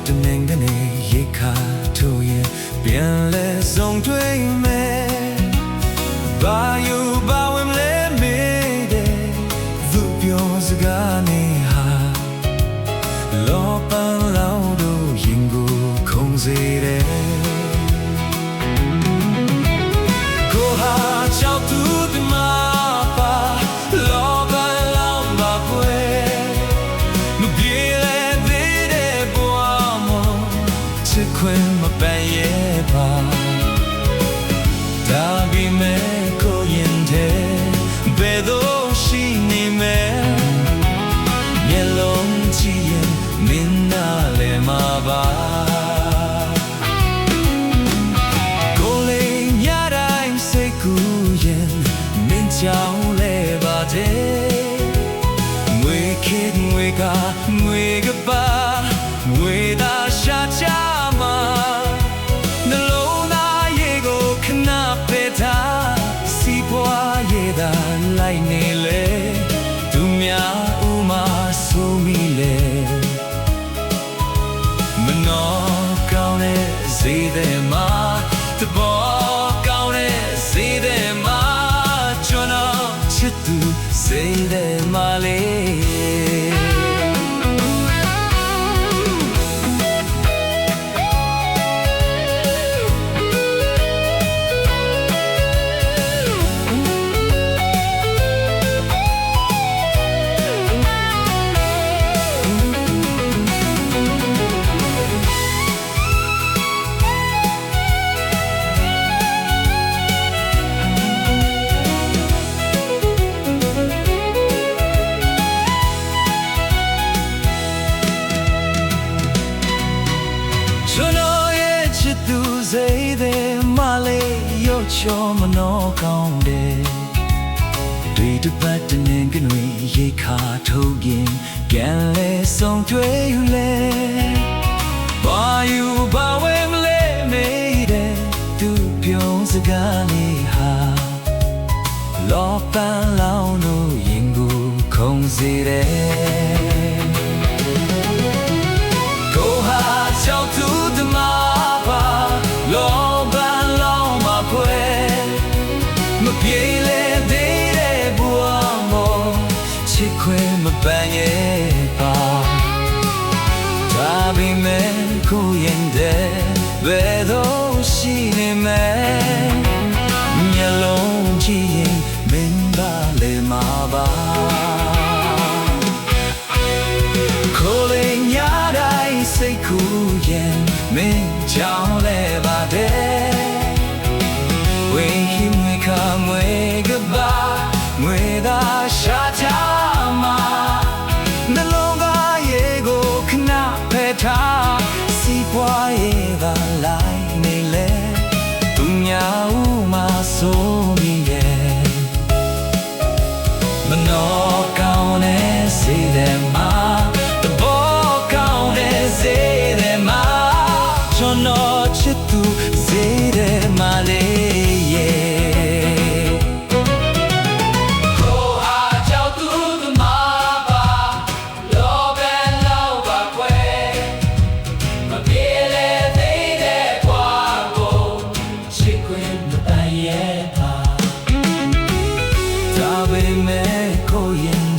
တနင်္ဂနွေရိတ်ခါထိုးရင်ပြန်လဲဆုံးတွေ့မယ်ဘာယူဘာဝင်လဲမေးတယ်သူပြောစကားနဲ့ဟာလောပန်းလောင်တို့ရင်ကိုခုန်စေတယ်ကိုဟာချောက်သူတမပါလောပန်းလောင်ပါကွယ်မပြေလဲသေးတဲ့ဘဝမှာချစ်ခွင့်မပန်ရဲ့ပါဒါပေမဲ့ကိုရင်တဲ့ဘယ်တော့ရှိနေမယ်မျက်လုံးကြည့်ရင်မင်းနာလဲမှာပါကိုလေးညတိုင်းစိတ်ကူးရင်မင်းကြောင့်လဲပါတယ်ငွေခေတ်ငွေကငွေကပါငွေသာရှာချမှာနှလုံးသားရေကိုခဏပေးထားစီးပွားရေးသာလိုက်နေလေသူများဥမာဆိုမိလေမနောကောင်းတဲ့ဈေးတဲ့မှာတဘောကောင်းတဲ့ဈေးတဲ့မှာကျွန်တော်ချစ်သူဈေးတဲ့မှာလေကျွန်တော်ရဲ့ချစ်သူစိတ်တွေမလေးရုပ်ချောမနှောကောင်းတယ်တွေ့တပတ်တနင်္ဂနွေရိတ်ခါထုတ်ရင်ပြန်လဲဆုံးတွေ့လဲဘာယူဘာဝဲမလဲမေးတယ်သူပြောစကားလေးဟာလောပန်းလောင်တို့ရင်ကိုခုန်စေတယ်ကိုဟာချောက်သူတမပါလောပန်းလောင်မှာခွဲမပြေလေသေးတဲ့ဘဝမောချစ်ခွဲမပန်းရဲ့ပါဒါပေမဲ့ကိုရင်တဲ့ဘယ်တော့ရှိနေမယ်မျက်လုံးကြည့်ရင်မင်းပါလေမှာပါကိုလေးညတိုင်းစိတ်ကူးရင်မင်းကြောင့်လဲပါတယ်ဝေဟိမွေခမွေကပါငွေသာရှာချမှာနှလုံးသားရေကိုခဏဖယ်ထားစီးပွားရေးသာလိုက်နေလေသူများဦးမှာဆိုမိရဲ့မနောကောင်းတဲ့စေတဲ့မှာတဘောကောင်းတဲ့စေတဲ့မှာကျွန်တော်ချစ်သူစေတဲ့မှာလေဒါပေမဲ့ကိုရင်